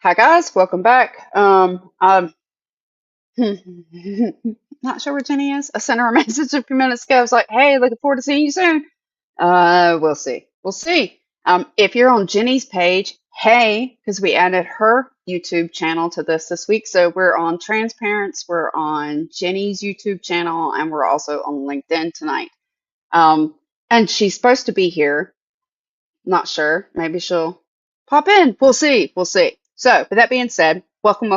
Hi guys, welcome back. I'm not sure where Jenny is. I sent her a message a few minutes ago. I was like, "Hey, looking forward to seeing you soon." We'll see. We'll see. If you're on Jenny's page, hey, because we added her YouTube channel to this week. So we're on TransParents, we're on Jenny's YouTube channel, and we're also on LinkedIn tonight. Um, and she's supposed to be here. Not sure. Maybe she'll pop in. We'll see. We'll see. So, with that being said, welcome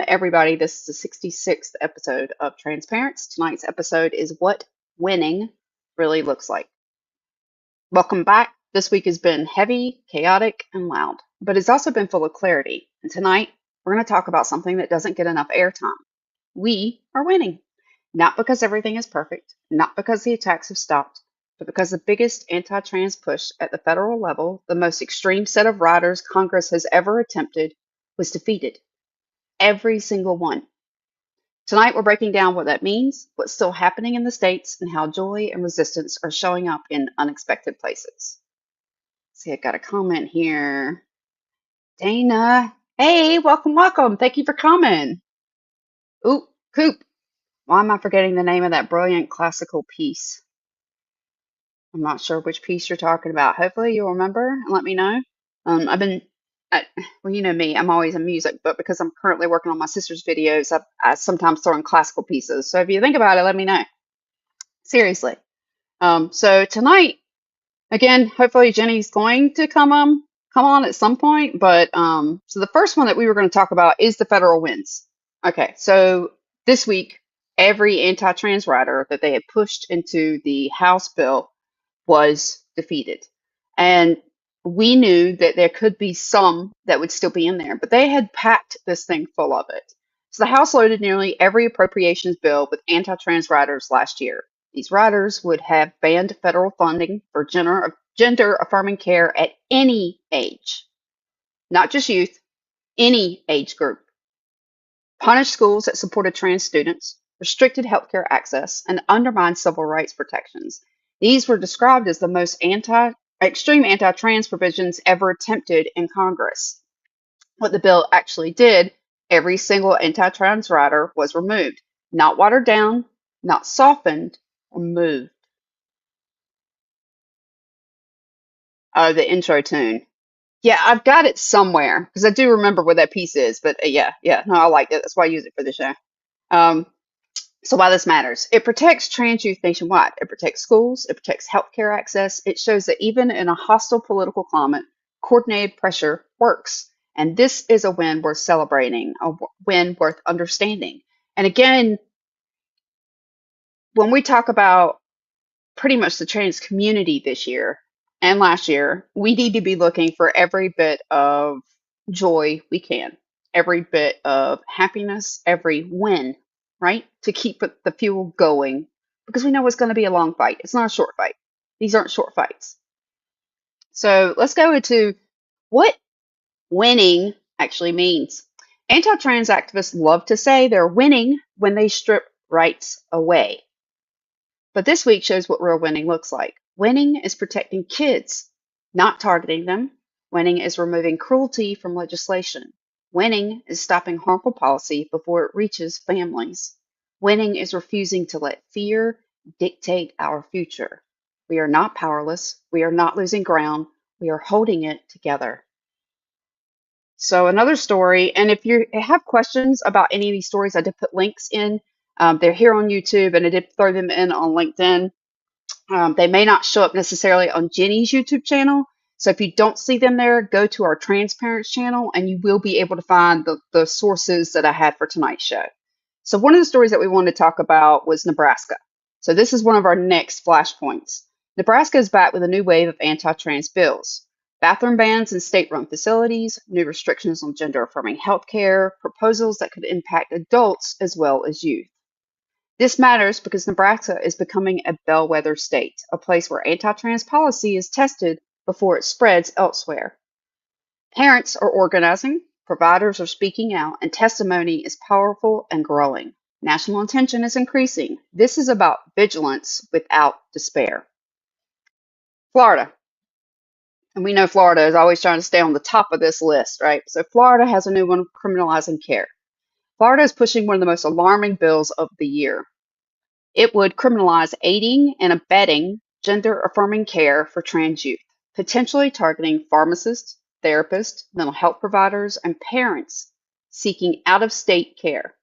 everybody. This is the 66th episode of Transparents. Tonight's episode is what winning really looks like. Welcome back. This week has been heavy, chaotic, and loud, but it's also been full of clarity. And tonight, we're going to talk about something that doesn't get enough airtime. We are winning. Not because everything is perfect, not because the attacks have stopped, but because the biggest anti trans push at the federal level, the most extreme set of riders Congress has ever attempted, was defeated. Every single one. Tonight, we're breaking down what that means, what's still happening in the states, and how joy and resistance are showing up in unexpected places. See, I got a comment here. Dana, hey, welcome, welcome. Thank you for coming. Ooh, Coop. Why am I forgetting the name of that brilliant classical piece? I'm not sure which piece you're talking about. Hopefully you'll remember and let me know. I've been, well, you know me, I'm always in music, but because I'm currently working on my sister's videos, I sometimes throw in classical pieces. So if you think about it, let me know. Seriously. So tonight, again, hopefully Jenny's going to come on at some point. But so the first one that we were going to talk about is the federal wins. Okay, so this week, every anti-trans rider that they had pushed into the House bill was defeated. And we knew that there could be some that would still be in there, but they had packed this thing full of it. So the House loaded nearly every appropriations bill with anti-trans riders last year. These riders would have banned federal funding for gender affirming care at any age, not just youth, any age group, punished schools that supported trans students, restricted healthcare access, and undermined civil rights protections. These were described as the most extreme anti-trans provisions ever attempted in Congress. What the bill actually did, every single anti-trans rider was removed, not watered down, not softened, removed. Oh, the intro tune. Yeah, I've got it somewhere because I do remember what that piece is. But yeah, no, I liked it. That's why I use it for the show. Um, So why this matters? It protects trans youth nationwide. It protects schools. It protects healthcare access. It shows that even in a hostile political climate, coordinated pressure works. And this is a win worth celebrating, a win worth understanding. And again, when we talk about pretty much the trans community this year and last year, we need to be looking for every bit of joy we can, every bit of happiness, every win, right? To keep the fuel going because we know it's going to be a long fight. It's not a short fight. These aren't short fights. So let's go into what winning actually means. Anti trans activists love to say they're winning when they strip rights away. But this week shows what real winning looks like. Winning is protecting kids, not targeting them. Winning is removing cruelty from legislation. Winning is stopping harmful policy before it reaches families. Winning is refusing to let fear dictate our future. We are not powerless. We are not losing ground. We are holding it together. So another story, and if you have questions about any of these stories, I did put links in. They're here on YouTube, and I did throw them in on LinkedIn. They may not show up necessarily on Jenny's YouTube channel. So if you don't see them there, go to our TransParents channel and you will be able to find the sources that I had for tonight's show. So one of the stories that we wanted to talk about was Nebraska. So this is one of our next flashpoints. Nebraska is back with a new wave of anti-trans bills. Bathroom bans in state-run facilities, new restrictions on gender-affirming healthcare, proposals that could impact adults as well as youth. This matters because Nebraska is becoming a bellwether state, a place where anti-trans policy is tested before it spreads elsewhere. Parents are organizing, providers are speaking out, and testimony is powerful and growing. National attention is increasing. This is about vigilance without despair. Florida. And we know Florida is always trying to stay on the top of this list, right? So Florida has a new one, criminalizing care. Florida is pushing one of the most alarming bills of the year. It would criminalize aiding and abetting gender affirming care for trans youth, potentially targeting pharmacists, therapists, mental health providers, and parents seeking out of state care.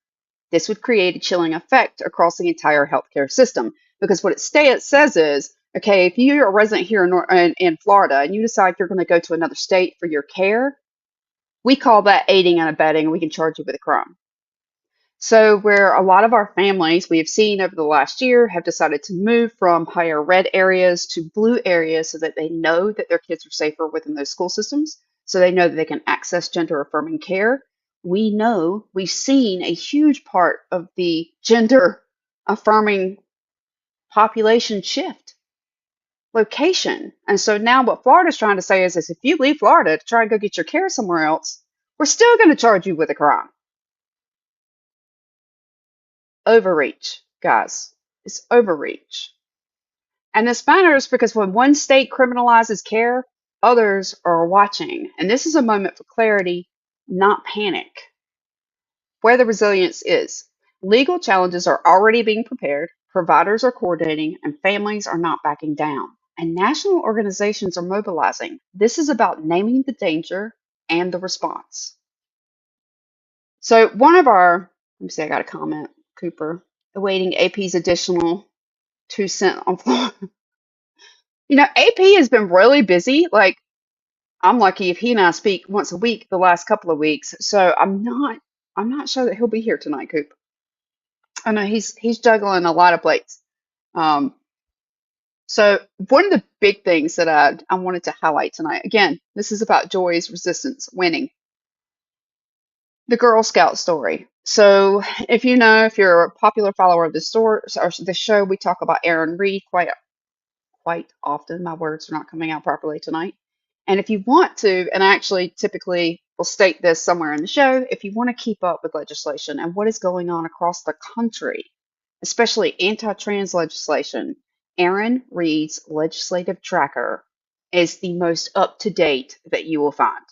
This would create a chilling effect across the entire healthcare system because what it says is, okay, if you're a resident here in Florida and you decide you're going to go to another state for your care, we call that aiding and abetting, and we can charge you with a crime. So, where a lot of our families we have seen over the last year have decided to move from higher red areas to blue areas so that they know that their kids are safer within those school systems, so they know that they can access gender affirming care. We know we've seen a huge part of the gender affirming population shift location. And so now what Florida's trying to say is if you leave Florida to try and go get your care somewhere else, we're still going to charge you with a crime. Overreach, guys. It's overreach. And this matters because when one state criminalizes care, others are watching. And this is a moment for clarity, not panic. Where the resilience is. Legal challenges are already being prepared, providers are coordinating, and families are not backing down. And national organizations are mobilizing. This is about naming the danger and the response. So one of our, let me see, I got a comment, Cooper, awaiting AP's additional 2 cent on Florida. AP has been really busy. Like, I'm lucky if he and I speak once a week the last couple of weeks. So I'm not sure that he'll be here tonight, Coop. I know he's juggling a lot of plates. Um, so one of the big things that I wanted to highlight tonight, again, this is about Joy's resistance, winning. The Girl Scout story. So if you're a popular follower of the store or the show, we talk about Aaron Reed quite often. My words are not coming out properly tonight. And if you want to, and I actually typically will state this somewhere in the show, if you want to keep up with legislation and what is going on across the country, especially anti-trans legislation, Aaron Reed's legislative tracker is the most up-to-date that you will find.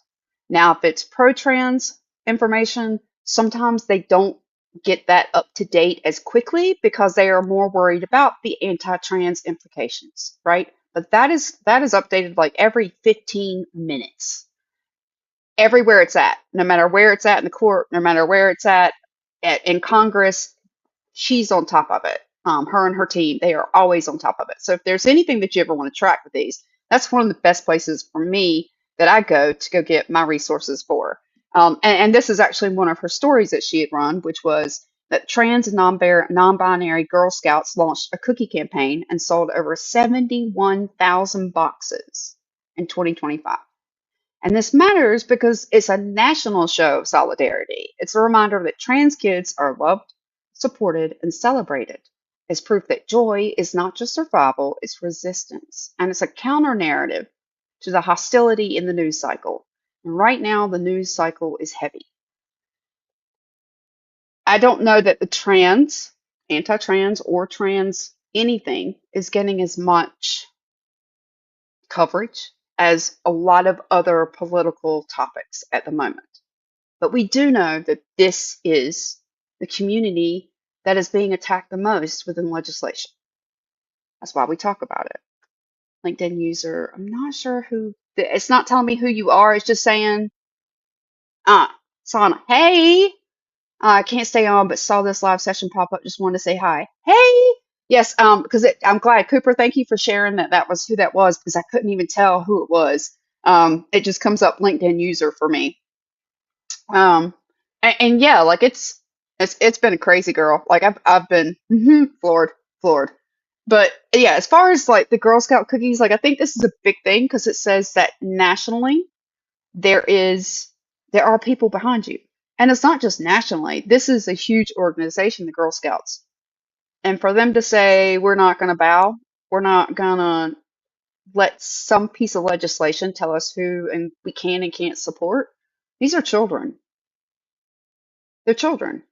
Now, if it's pro-trans information, sometimes they don't get that up to date as quickly because they are more worried about the anti-trans implications, right? But that is updated like every 15 minutes. Everywhere it's at, no matter where it's at in the court, no matter where it's at in Congress, she's on top of it. Her and her team, they are always on top of it. So if there's anything that you ever want to track with these, that's one of the best places for me that I go to go get my resources for. And this is actually one of her stories that she had run, which was that trans and non-binary Girl Scouts launched a cookie campaign and sold over 71,000 boxes in 2025. And this matters because it's a national show of solidarity. It's a reminder that trans kids are loved, supported, and celebrated. It's proof that joy is not just survival, it's resistance. And it's a counter narrative to the hostility in the news cycle. And right now, the news cycle is heavy. I don't know that the trans, anti-trans, or trans anything is getting as much coverage as a lot of other political topics at the moment. But we do know that this is the community that is being attacked the most within legislation. That's why we talk about it. LinkedIn user, I'm not sure who, it's not telling me who you are. It's just saying, Sana, hey, I can't stay on, but saw this live session pop up. Just wanted to say hi. Hey, yes, because I'm glad. Cooper, thank you for sharing that was who that was because I couldn't even tell who it was. It just comes up LinkedIn user for me. And yeah, like it's been a crazy girl. Like I've been floored. But yeah, as far as like the Girl Scout cookies, like I think this is a big thing because it says that nationally there are people behind you. And it's not just nationally. This is a huge organization, the Girl Scouts. And for them to say we're not going to bow, we're not going to let some piece of legislation tell us who and we can and can't support. These are children. They're children.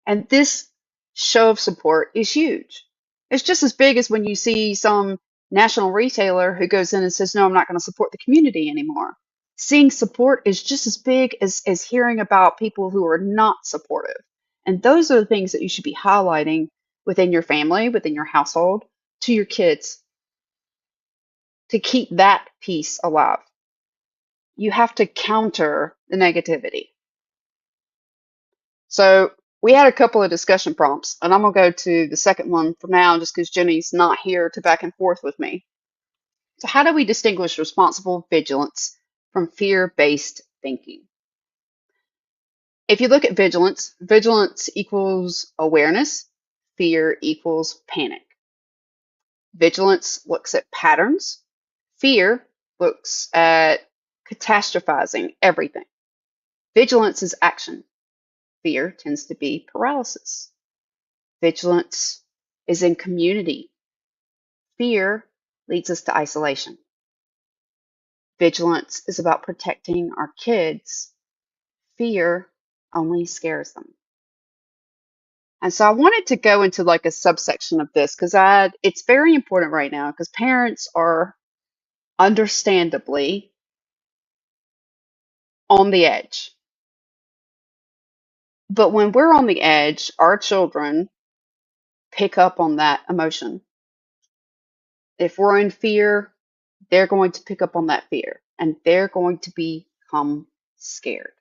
And this show of support is huge. It's just as big as when you see some national retailer who goes in and says, no, I'm not going to support the community anymore. Seeing support is just as big as hearing about people who are not supportive. And those are the things that you should be highlighting within your family, within your household, to your kids to keep that piece alive. You have to counter the negativity. So we had a couple of discussion prompts, and I'm going to go to the second one for now just because Jenny's not here to back and forth with me. So how do we distinguish responsible vigilance from fear-based thinking? If you look at vigilance, vigilance equals awareness, fear equals panic. Vigilance looks at patterns, fear looks at catastrophizing everything. Vigilance is action. Fear tends to be paralysis. Vigilance is in community. Fear leads us to isolation. Vigilance is about protecting our kids. Fear only scares them. And so I wanted to go into like a subsection of this because it's very important right now because parents are understandably on the edge. But when we're on the edge, our children pick up on that emotion. If we're in fear, they're going to pick up on that fear and they're going to become scared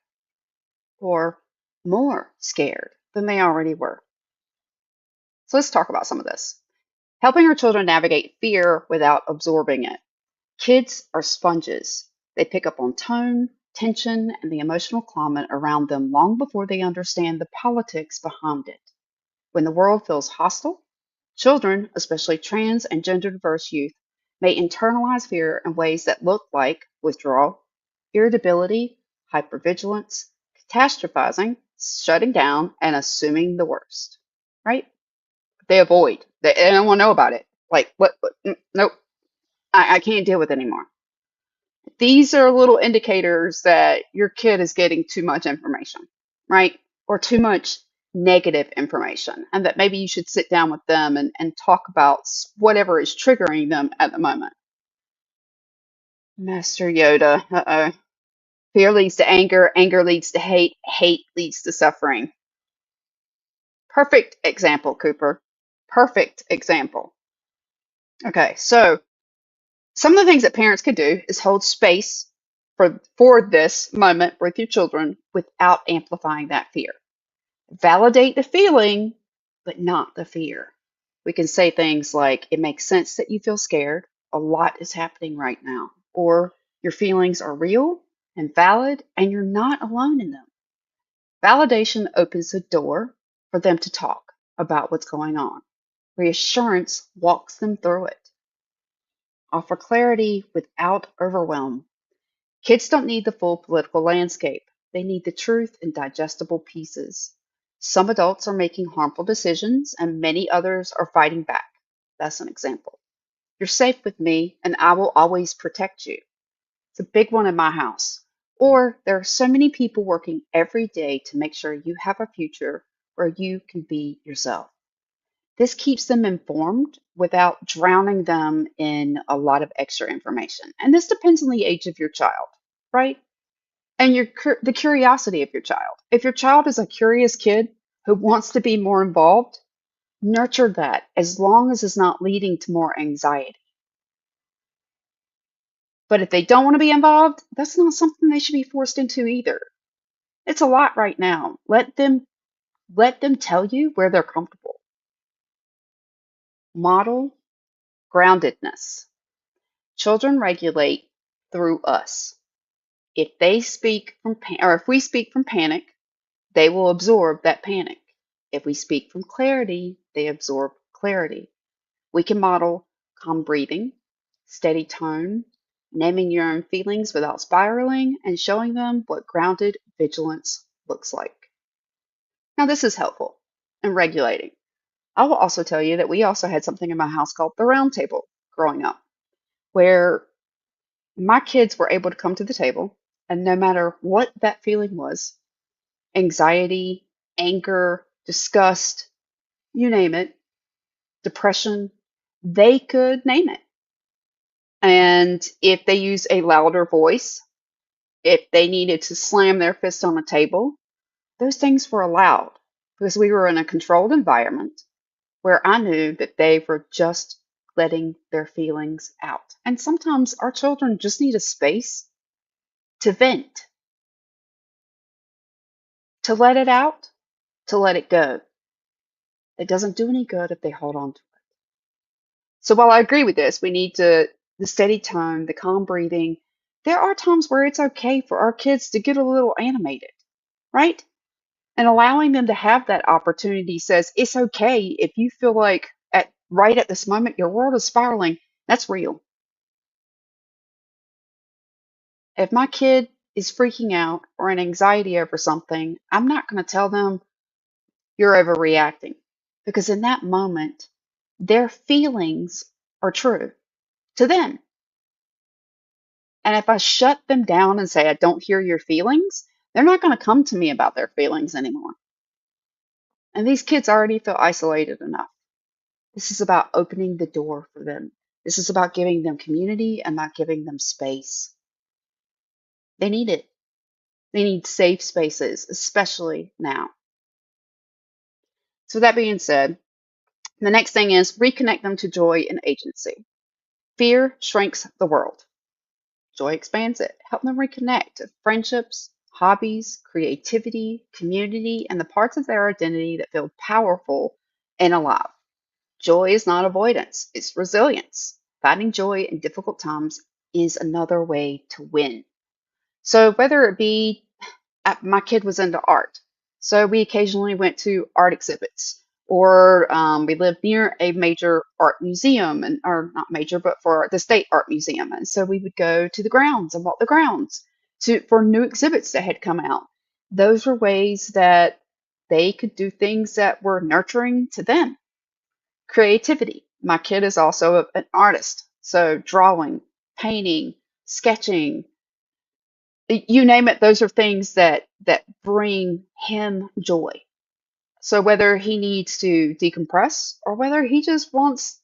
or more scared than they already were. So let's talk about some of this. Helping our children navigate fear without absorbing it. Kids are sponges. They pick up on tone, tension, and the emotional climate around them long before they understand the politics behind it. When the world feels hostile, children, especially trans and gender diverse youth, may internalize fear in ways that look like withdrawal, irritability, hypervigilance, catastrophizing, shutting down, and assuming the worst. Right? They avoid. They don't want to know about it. Like, what? Nope. I can't deal with it anymore. These are little indicators that your kid is getting too much information, right? Or too much negative information, and that maybe you should sit down with them and talk about whatever is triggering them at the moment. Master Yoda, uh-oh. Fear leads to anger, anger leads to hate, hate leads to suffering. Perfect example, Cooper. Perfect example. Okay, so some of the things that parents can do is hold space for this moment with your children without amplifying that fear. Validate the feeling, but not the fear. We can say things like, it makes sense that you feel scared. A lot is happening right now. Or your feelings are real and valid, and you're not alone in them. Validation opens the door for them to talk about what's going on. Reassurance walks them through it. Offer clarity without overwhelm. Kids don't need the full political landscape. They need the truth in digestible pieces. Some adults are making harmful decisions and many others are fighting back. That's an example. You're safe with me and I will always protect you. It's a big one in my house. Or there are so many people working every day to make sure you have a future where you can be yourself. This keeps them informed without drowning them in a lot of extra information. And this depends on the age of your child, right? And the curiosity of your child. If your child is a curious kid who wants to be more involved, nurture that as long as it's not leading to more anxiety. But if they don't want to be involved, that's not something they should be forced into either. It's a lot right now. Let them tell you where they're comfortable. Model groundedness. Children regulate through us. If they speak from or if we speak from panic, they will absorb that panic. If we speak from clarity, they absorb clarity. We can model calm breathing, steady tone, naming your own feelings without spiraling, and showing them what grounded vigilance looks like. Now, this is helpful in regulating. I will also tell you that we also had something in my house called the round table growing up, where my kids were able to come to the table, and no matter what that feeling was, anxiety, anger, disgust, you name it, depression, they could name it. And if they use a louder voice, if they needed to slam their fist on a table, those things were allowed because we were in a controlled environment where I knew that they were just letting their feelings out. And sometimes our children just need a space to vent, to let it out, to let it go. It doesn't do any good if they hold on to it. So while I agree with this, we need the steady tone, the calm breathing. There are times where it's okay for our kids to get a little animated, right? And allowing them to have that opportunity says it's okay if you feel like right at this moment your world is spiraling. That's real. If my kid is freaking out or in anxiety over something, I'm not going to tell them you're overreacting because in that moment, their feelings are true to them. And if I shut them down and say, I don't hear your feelings, they're not going to come to me about their feelings anymore. And these kids already feel isolated enough. This is about opening the door for them. This is about giving them community and not giving them space. They need it. They need safe spaces, especially now. So, that being said, the next thing is reconnect them to joy and agency. Fear shrinks the world, joy expands it. Help them reconnect to friendships, hobbies, creativity, community, and the parts of their identity that feel powerful and alive. Joy is not avoidance, it's resilience. Finding joy in difficult times is another way to win. So, whether it be my kid was into art, so we occasionally went to art exhibits, or we lived near a major art museum, and or not major, but for the state art museum, and so we would go to the grounds and walk the grounds for new exhibits that had come out. Those were ways that they could do things that were nurturing to them. Creativity. My kid is also an artist, so drawing, painting, sketching, you name it, those are things that bring him joy. So whether he needs to decompress or whether he just wants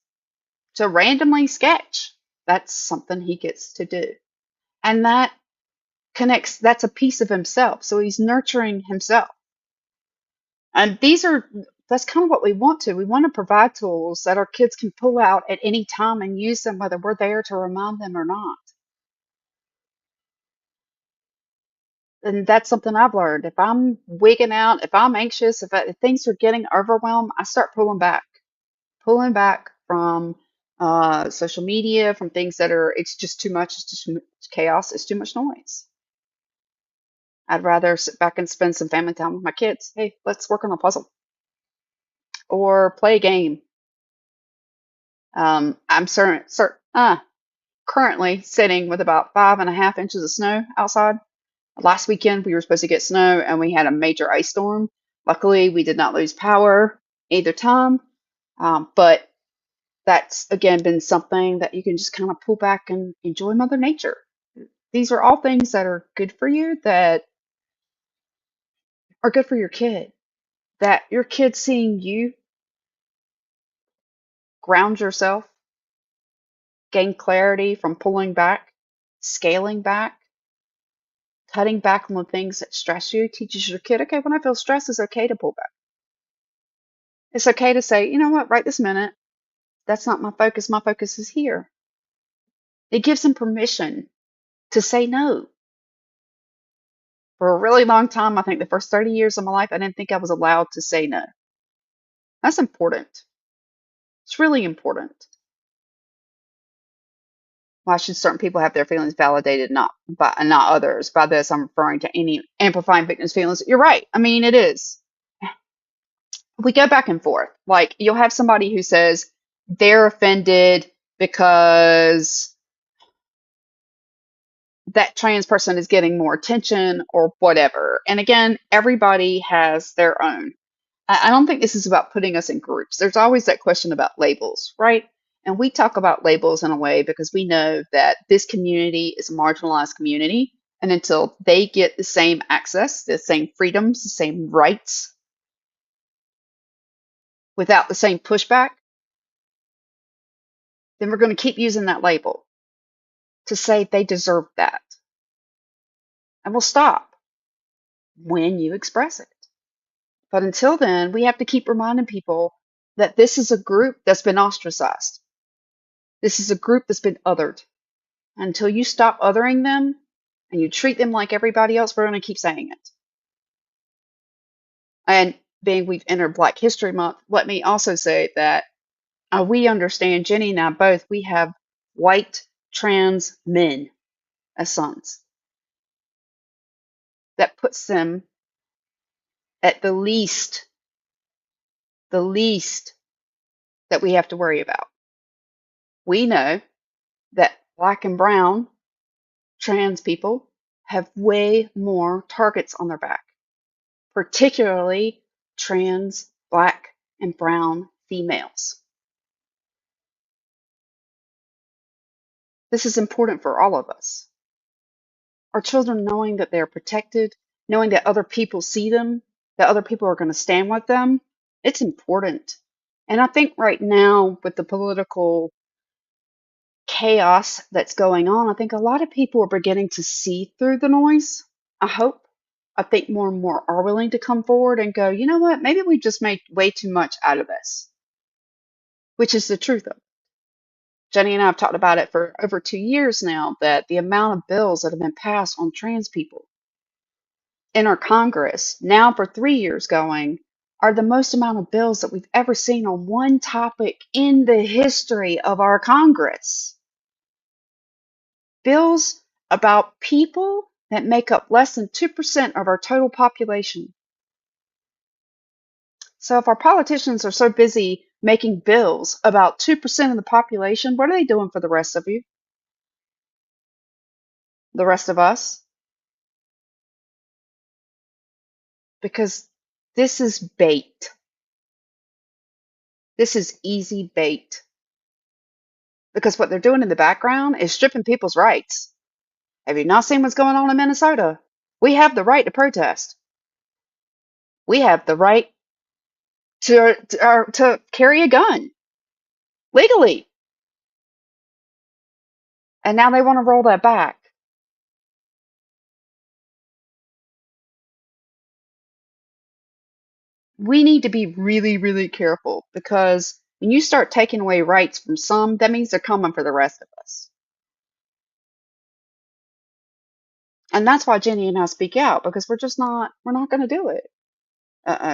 to randomly sketch, that's something he gets to do. And that connects, that's a piece of himself. So he's nurturing himself. And that's kind of what we want to. We want to provide tools that our kids can pull out at any time and use them, whether we're there to remind them or not. And that's something I've learned. If I'm wigging out, if I'm anxious, if things are getting overwhelmed, I start pulling back from social media, from things that it's just too much, it's just too much chaos, it's too much noise. I'd rather sit back and spend some family time with my kids. Hey, let's work on a puzzle or play a game. I'm currently sitting with about 5.5 inches of snow outside. Last weekend, we were supposed to get snow and we had a major ice storm. Luckily, we did not lose power either time. But that's, again, been something that you can just kind of pull back and enjoy Mother Nature. These are all things that are good for you, that are good for your kid. That your kid seeing you ground yourself, gain clarity from pulling back, scaling back, cutting back on the things that stress you, teaches your kid, okay, when I feel stress, it's okay to pull back. It's okay to say, you know what, right this minute, that's not my focus. My focus is here. It gives them permission to say no. For a really long time, I think the first 30 years of my life, I didn't think I was allowed to say no. That's important. It's really important. Why should certain people have their feelings validated, not others? By this, I'm referring to any amplifying victims' feelings. You're right. I mean, it is. We go back and forth. Like, you'll have somebody who says they're offended because that trans person is getting more attention or whatever. And again, everybody has their own. I don't think this is about putting us in groups. There's always that question about labels, right? And we talk about labels in a way because we know that this community is a marginalized community. And until they get the same access, the same freedoms, the same rights, without the same pushback, then we're going to keep using that label. to say they deserve that. And we'll stop when you express it. But until then, we have to keep reminding people that this is a group that's been ostracized. This is a group that's been othered. Until you stop othering them and you treat them like everybody else, we're going to keep saying it. And being we've entered Black History Month, let me also say that we understand, Jenni and I both, we have white trans men as sons. That puts them at the least that we have to worry about. We know that Black and brown trans people have way more targets on their back, particularly trans Black and brown females. This is important for all of us. Our children knowing that they're protected, knowing that other people see them, that other people are going to stand with them, it's important. And I think right now, with the political chaos that's going on, I think a lot of people are beginning to see through the noise. I hope. I think more and more are willing to come forward and go, you know what, maybe we just made way too much out of this, which is the truth of it. Jenni and I have talked about it for over 2 years now, that the amount of bills that have been passed on trans people in our Congress, now for 3 years going, are the most amount of bills that we've ever seen on one topic in the history of our Congress. Bills about people that make up less than 2% of our total population. So if our politicians are so busy making bills about 2% of the population, what are they doing for the rest of you? The rest of us? Because this is bait. This is easy bait. Because what they're doing in the background is stripping people's rights. Have you not seen what's going on in Minnesota? We have the right to protest. We have the right to carry a gun legally. And now they want to roll that back. We need to be really, really careful, because when you start taking away rights from some, that means they're coming for the rest of us. And that's why Jenni and I speak out, because we're not going to do it.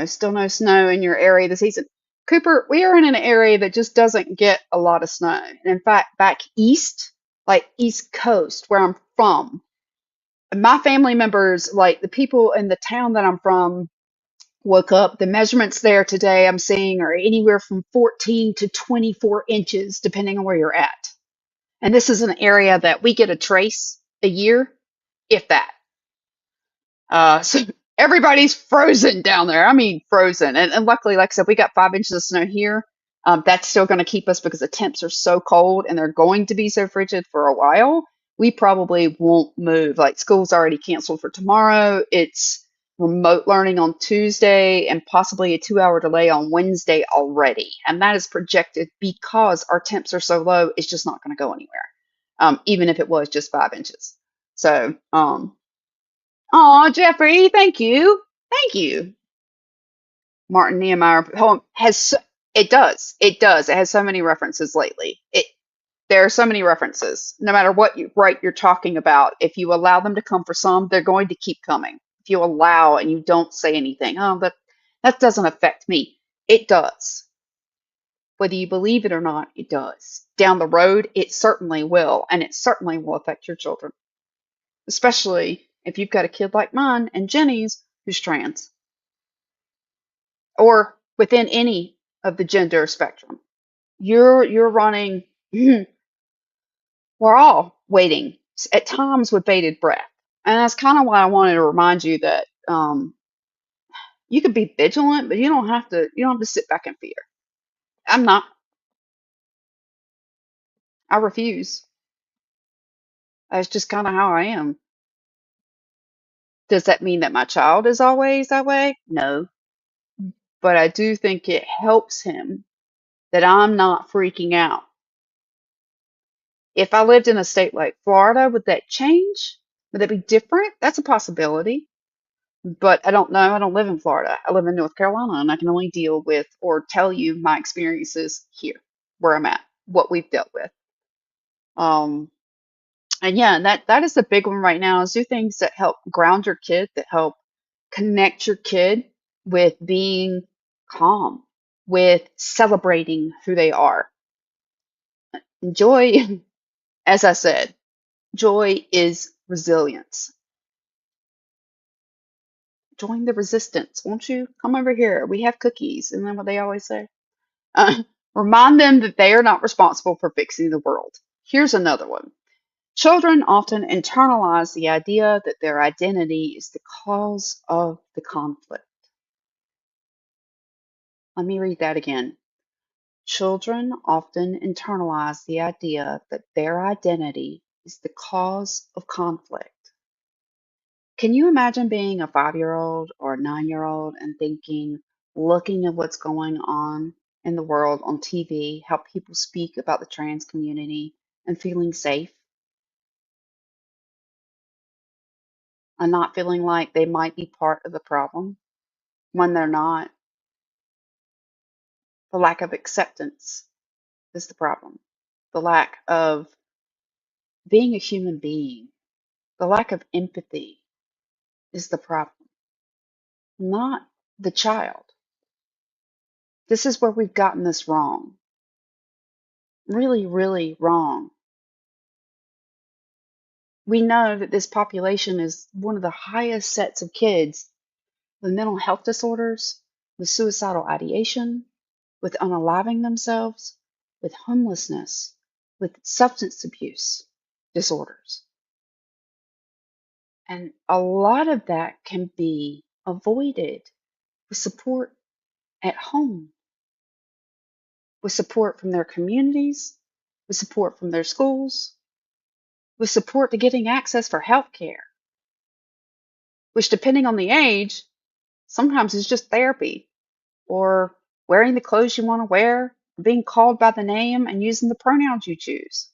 Still no snow in your area this season. Cooper, we are in an area that just doesn't get a lot of snow. And in fact, back east, like East Coast, where I'm from, my family members, like the people in the town that I'm from, woke up. The measurements there today I'm seeing are anywhere from 14 to 24 inches, depending on where you're at. And this is an area that we get a trace a year, if that. So everybody's frozen down there. I mean, frozen. And luckily, like I said, we got 5 inches of snow here. That's still going to keep us, because the temps are so cold and they're going to be so frigid for a while. We probably won't move. Like, school's already canceled for tomorrow. It's remote learning on Tuesday and possibly a 2-hour delay on Wednesday already. And that is projected because our temps are so low, it's just not going to go anywhere, even if it was just 5 inches. So, oh, Jeffrey, thank you. Thank you. Martin Nehemiah poem it does. It does. It has so many references lately. There are so many references. No matter what you're talking about, if you allow them to come for some, they're going to keep coming. If you allow and you don't say anything, oh, that doesn't affect me. It does. Whether you believe it or not, it does. Down the road, it certainly will, and it certainly will affect your children, especially if you've got a kid like mine and Jenni's who's trans, or within any of the gender spectrum. You're running. We're all waiting, at times with bated breath, and that's kind of why I wanted to remind you that you could be vigilant, but you don't have to. You don't have to sit back in fear. I'm not. I refuse. That's just kind of how I am. Does that mean that my child is always that way? No, but I do think it helps him that I'm not freaking out. If I lived in a state like Florida, would that change? Would that be different? That's a possibility. But I don't know. I don't live in Florida. I live in North Carolina, and I can only deal with or tell you my experiences here, where I'm at, what we've dealt with. Um, and yeah, that is the big one right now is do things that help ground your kid, that help connect your kid with being calm, with celebrating who they are. Joy, as I said, joy is resilience. Join the resistance, won't you? Come over here. We have cookies. Isn't that what they always say? Uh, Remind them that they are not responsible for fixing the world. Here's another one. Children often internalize the idea that their identity is the cause of the conflict. Let me read that again. Children often internalize the idea that their identity is the cause of conflict. Can you imagine being a 5-year-old or a 9-year-old and thinking, looking at what's going on in the world on TV, how people speak about the trans community and feeling safe and not feeling like they might be part of the problem when they're not? The lack of acceptance is the problem. The lack of being a human being, the lack of empathy is the problem, not the child. This is where we've gotten this wrong. Really, really wrong. We know that this population is one of the highest sets of kids with mental health disorders, with suicidal ideation, with unaliving themselves, with homelessness, with substance abuse disorders. And a lot of that can be avoided with support at home, with support from their communities, with support from their schools, with support to getting access for health care, which, depending on the age, sometimes is just therapy or wearing the clothes you want to wear, being called by the name and using the pronouns you choose.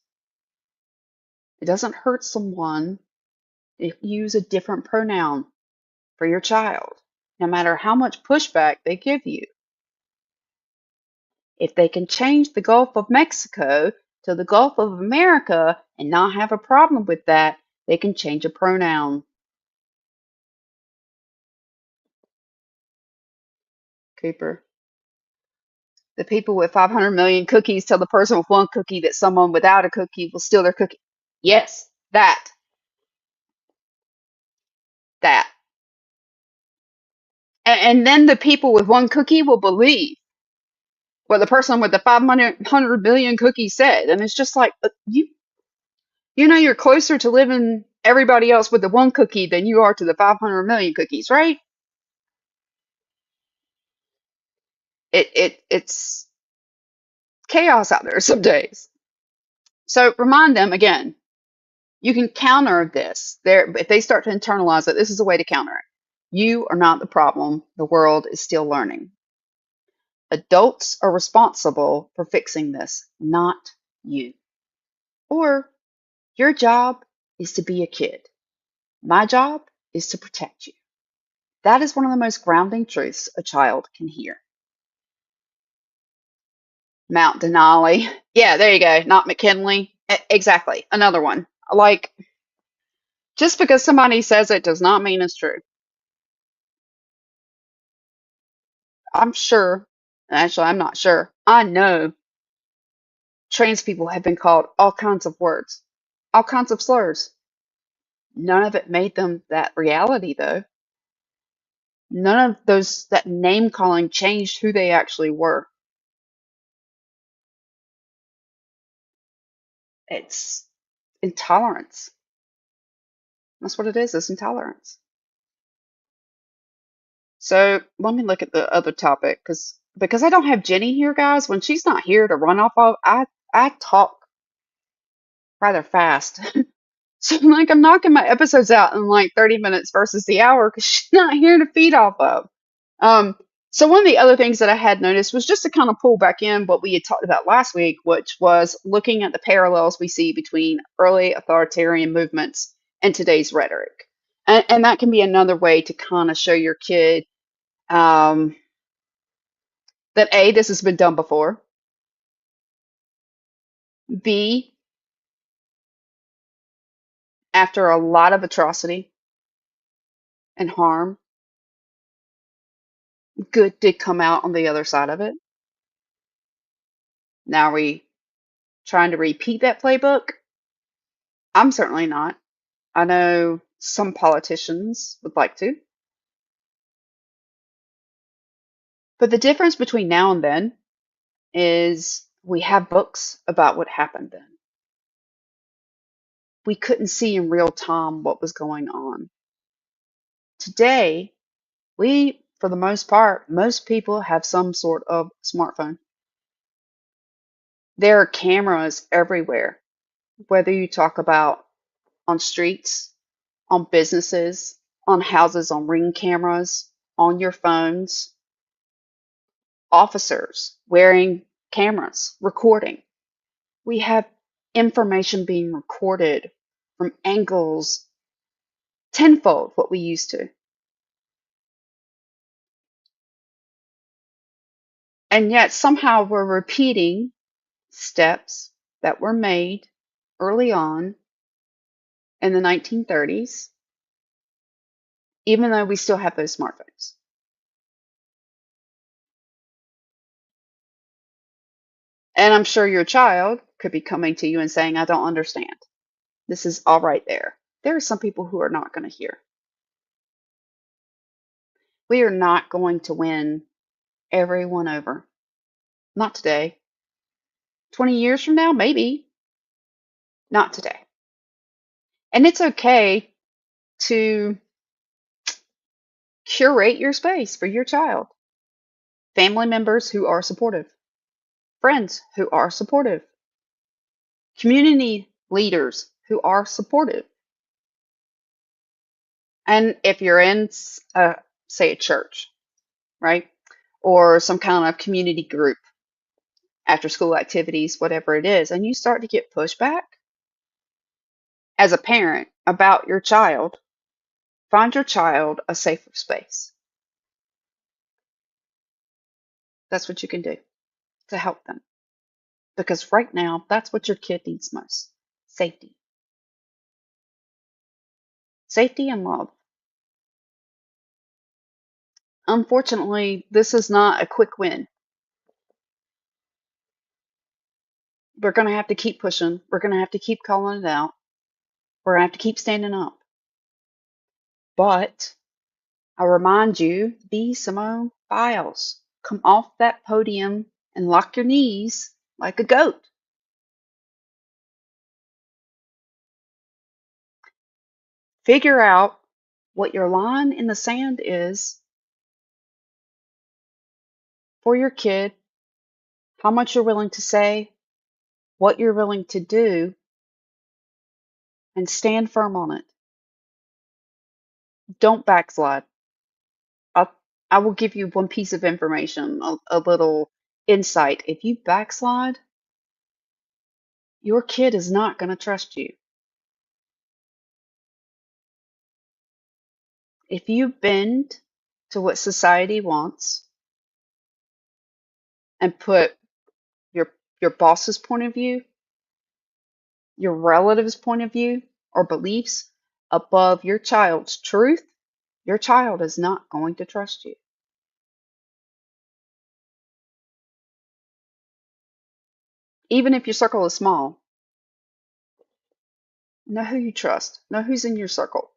It doesn't hurt someone if you use a different pronoun for your child, no matter how much pushback they give you. If they can change the Gulf of Mexico to the Gulf of America and not have a problem with that, they can change a pronoun. Cooper. The people with 500 million cookies tell the person with one cookie that someone without a cookie will steal their cookie. Yes, that. And then the people with one cookie will believe what the person with the 500 million cookies said. And it's just like, you know, you're closer to living everybody else with the one cookie than you are to the 500 million cookies, right? It's chaos out there some days. So remind them again, you can counter this. If they start to internalize it, this is a way to counter it. You are not the problem. The world is still learning. Adults are responsible for fixing this, not you. Or your job is to be a kid. My job is to protect you. That is one of the most grounding truths a child can hear. Mount Denali. Yeah, there you go. Not McKinley. Exactly. Another one. Like, just because somebody says it does not mean it's true. I'm sure, actually, I'm not sure. I know trans people have been called all kinds of words, all kinds of slurs. None of it made them that reality, though. None of that name calling changed who they actually were. It's intolerance. That's what it is. It's intolerance. So let me look at the other topic because I don't have Jenny here, guys. When she's not here to run off of, I talk rather fast. So like I'm knocking my episodes out in like 30 minutes versus the hour because she's not here to feed off of. Um, So one of the other things that I had noticed was just to kind of pull back in what we had talked about last week, which was looking at the parallels we see between early authoritarian movements and today's rhetoric. And that can be another way to kind of show your kid um, that A, this has been done before. B, after a lot of atrocity and harm, good did come out on the other side of it. Now, are we trying to repeat that playbook? I'm certainly not. I know some politicians would like to. But the difference between now and then is we have books about what happened then. We couldn't see in real time what was going on. Today, for the most part, most people have some sort of smartphone. There are cameras everywhere, whether you talk about on streets, on businesses, on houses, on ring cameras, on your phones, officers wearing cameras, recording. We have information being recorded from angles tenfold what we used to. And yet somehow we're repeating steps that were made early on in the 1930s, even though we still have those smartphones. And I'm sure your child could be coming to you and saying, I don't understand. This is all right there. There are some people who are not going to hear. We are not going to win everyone over. Not today. 20 years from now, maybe. Not today. And it's okay to curate your space for your child. Family members who are supportive, friends who are supportive, community leaders who are supportive. And if you're in, say, a church, right? Or some kind of community group, after school activities, whatever it is, and you start to get pushback as a parent about your child, find your child a safer space. That's what you can do to help them. Because right now, that's what your kid needs most. Safety. Safety and love. Unfortunately, this is not a quick win. We're going to have to keep pushing. We're going to have to keep calling it out. We're going to have to keep standing up. But I remind you, be Simone Biles. Come off that podium and lock your knees like a goat. Figure out what your line in the sand is for your kid, how much you're willing to say, what you're willing to do, and stand firm on it. Don't backslide. I'll, I will give you one piece of information, a little insight. If you backslide, your kid is not going to trust you. If you bend to what society wants and put your your boss's point of view, your relative's point of view, or beliefs above your child's truth, your child is not going to trust you. Even if your circle is small, know who you trust, know who's in your circle,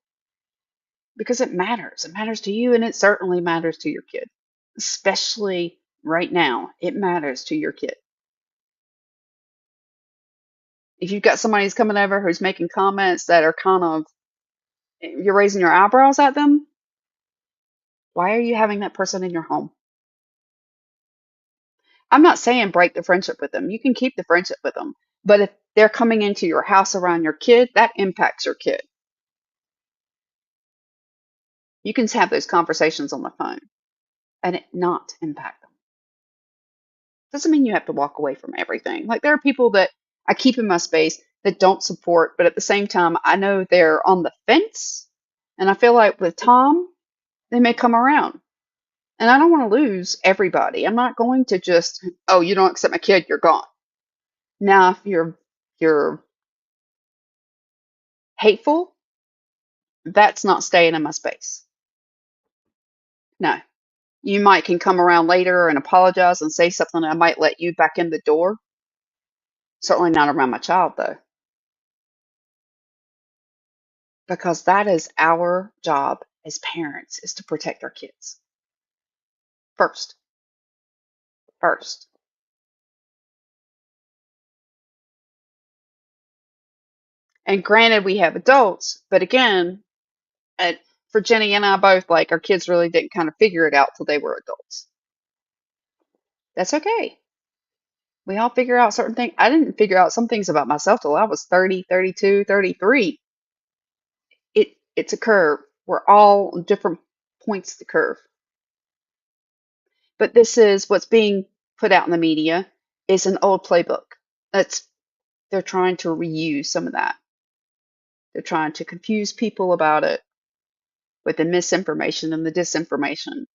because it matters. It matters to you, and it certainly matters to your kid, especially right now. It matters to your kid. If you've got somebody who's coming over who's making comments that are kind of, you're raising your eyebrows at them, why are you having that person in your home? I'm not saying break the friendship with them. You can keep the friendship with them. But if they're coming into your house around your kid, that impacts your kid. You can have those conversations on the phone. and it not impact them. Doesn't mean you have to walk away from everything. Like there are people that I keep in my space that don't support, but at the same time, I know they're on the fence. And I feel like with Tom, they may come around. And I don't want to lose everybody. I'm not going to just, oh, you don't accept my kid, you're gone. Now, if you're hateful, that's not staying in my space. No. You might can come around later and apologize and say something. I might let you back in the door. Certainly not around my child, though, because that is our job as parents is to protect our kids first. First. And granted, we have adults, but again, uh, for Jenny and I both, like our kids really didn't kind of figure it out till they were adults. That's okay. We all figure out certain things. I didn't figure out some things about myself till I was 30, 32, 33. It's a curve. We're all on different points of the curve. But this is what's being put out in the media is an old playbook. That's they're trying to reuse some of that. They're trying to confuse people about it with the misinformation and the disinformation.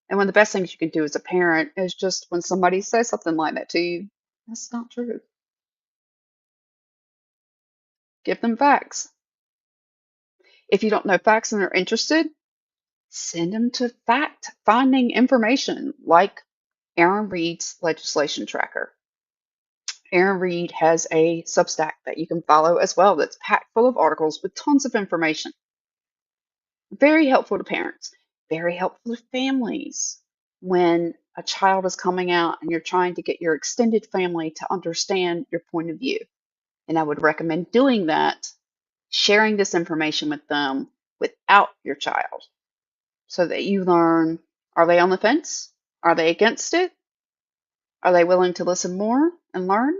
And one of the best things you can do as a parent is just when somebody says something like that to you, that's not true. Give them facts. If you don't know facts and they're interested, send them to fact finding information like Aaron Reed's legislation tracker. Aaron Reed has a Substack that you can follow as well that's packed full of articles with tons of information. Very helpful to parents, very helpful to families when a child is coming out and you're trying to get your extended family to understand your point of view. And I would recommend doing that, sharing this information with them without your child so that you learn, are they on the fence? Are they against it? Are they willing to listen more and learn?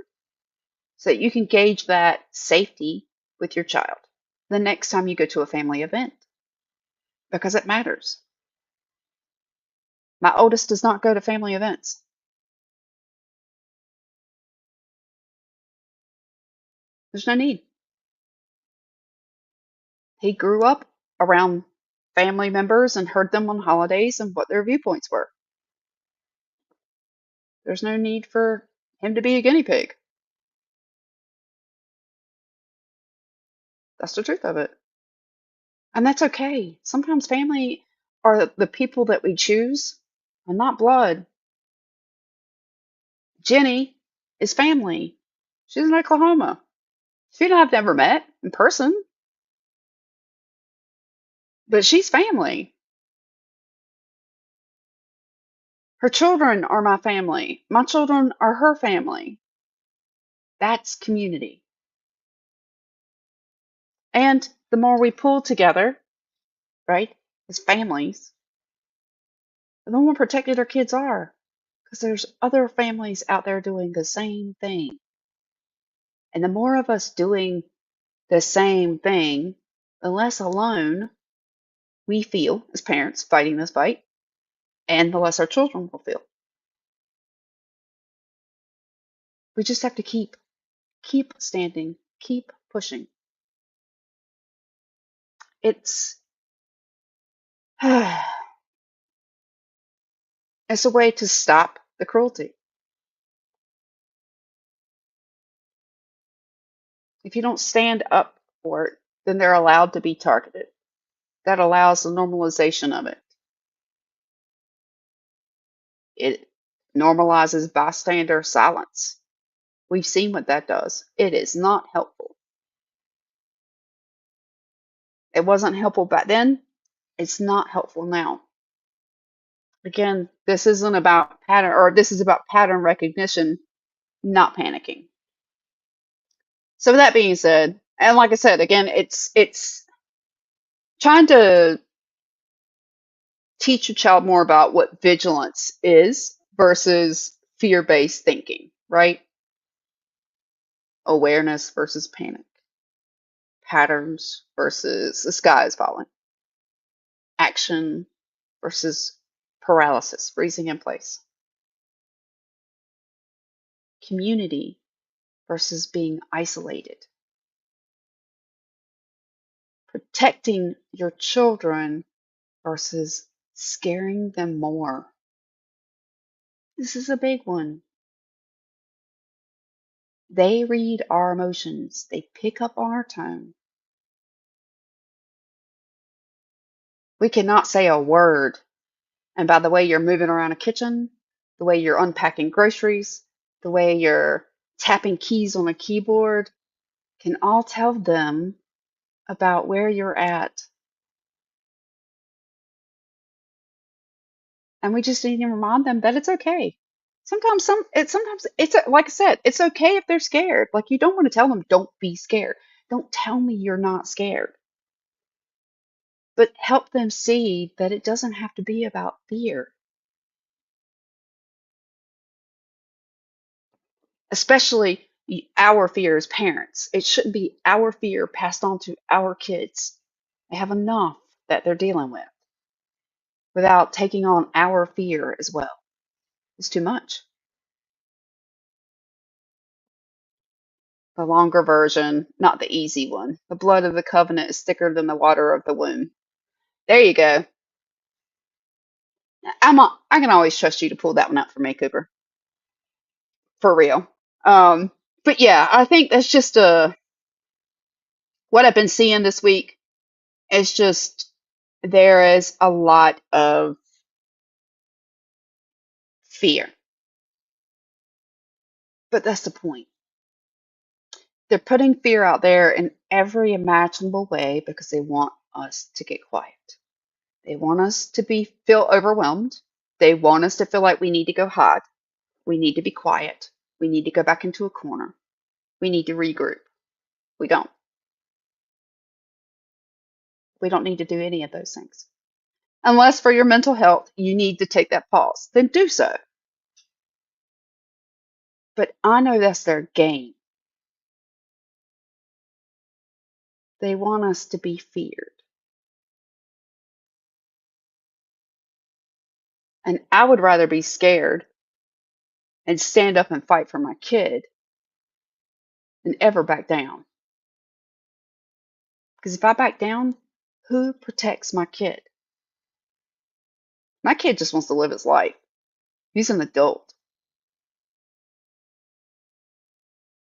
So that you can gauge that safety with your child the next time you go to a family event because it matters. My oldest does not go to family events. There's no need. He grew up around family members and heard them on holidays and what their viewpoints were. There's no need for him to be a guinea pig. That's the truth of it. And that's okay. Sometimes family are the people that we choose and not blood. Jenny is family. She's in Oklahoma. She and I have never met in person, but she's family. Her children are my family. My children are her family. That's community. And the more we pull together, right, as families, the more protected our kids are. Because there's other families out there doing the same thing. And the more of us doing the same thing, the less alone we feel as parents fighting this fight, and the less our children will feel. We just have to keep standing, keep pushing. It's it's a way to stop the cruelty. If you don't stand up for it, then they're allowed to be targeted. That allows the normalization of it. It normalizes bystander silence. We've seen what that does. It is not helpful. It wasn't helpful back then. It's not helpful now. Again, this isn't about pattern, or this is about pattern recognition, not panicking. So with that being said, and like I said, again, it's trying to teach your child more about what vigilance is versus fear-based thinking, right? Awareness versus panic. Patterns versus the sky is falling. Action versus paralysis, freezing in place. Community versus being isolated. Protecting your children versus scaring them more. This is a big one. They read our emotions. They pick up on our tone. We cannot say a word. And by the way you're moving around a kitchen, the way you're unpacking groceries, the way you're tapping keys on a keyboard can all tell them about where you're at. And we just need to remind them that it's okay. Sometimes it's like I said, it's okay if they're scared. Like you don't want to tell them don't be scared. Don't tell me you're not scared. But help them see that it doesn't have to be about fear. Especially our fear as parents. It shouldn't be our fear passed on to our kids. They have enough that they're dealing with without taking on our fear as well. It's too much. The longer version, not the easy one. The blood of the covenant is thicker than the water of the womb. There you go. I can always trust you to pull that one out for me, Cooper. For real. But yeah, I think that's just what I've been seeing this week is just there is a lot of fear. But that's the point. They're putting fear out there in every imaginable way because they want us to get quiet. They want us to feel overwhelmed. They want us to feel like we need to go hide. We need to be quiet. We need to go back into a corner. We need to regroup. We don't. We don't need to do any of those things. Unless for your mental health, you need to take that pause. Then do so. But I know that's their game. They want us to be feared. And I would rather be scared and stand up and fight for my kid than ever back down. Because if I back down, who protects my kid? My kid just wants to live his life. He's an adult.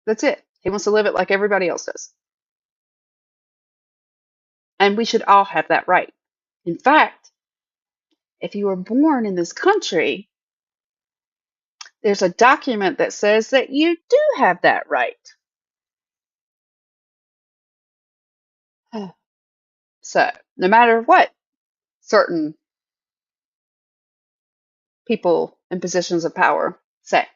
That's it. He wants to live it like everybody else does. And we should all have that right. In fact, if you were born in this country, there's a document that says that you do have that right. So, no matter what certain people in positions of power say.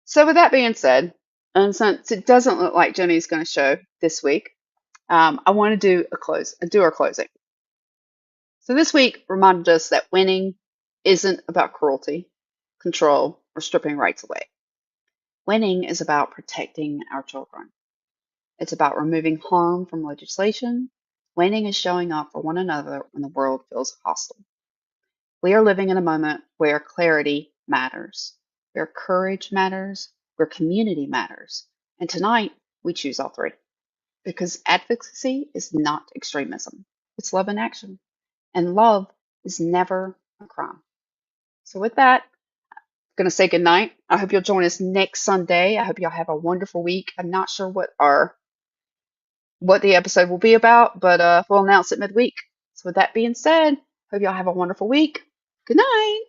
So, with that being said, and since it doesn't look like Jenny's going to show this week, I want to do our closing. So this week reminded us that winning isn't about cruelty, control, or stripping rights away. Winning is about protecting our children. It's about removing harm from legislation. Winning is showing up for one another when the world feels hostile. We are living in a moment where clarity matters, where courage matters, where community matters. And tonight, we choose all three. Because advocacy is not extremism, it's love in action. And love is never a crime. So, with that, I'm going to say goodnight. I hope you'll join us next Sunday. I hope y'all have a wonderful week. I'm not sure what the episode will be about, but we'll announce it midweek. So, with that being said, hope y'all have a wonderful week. Good night.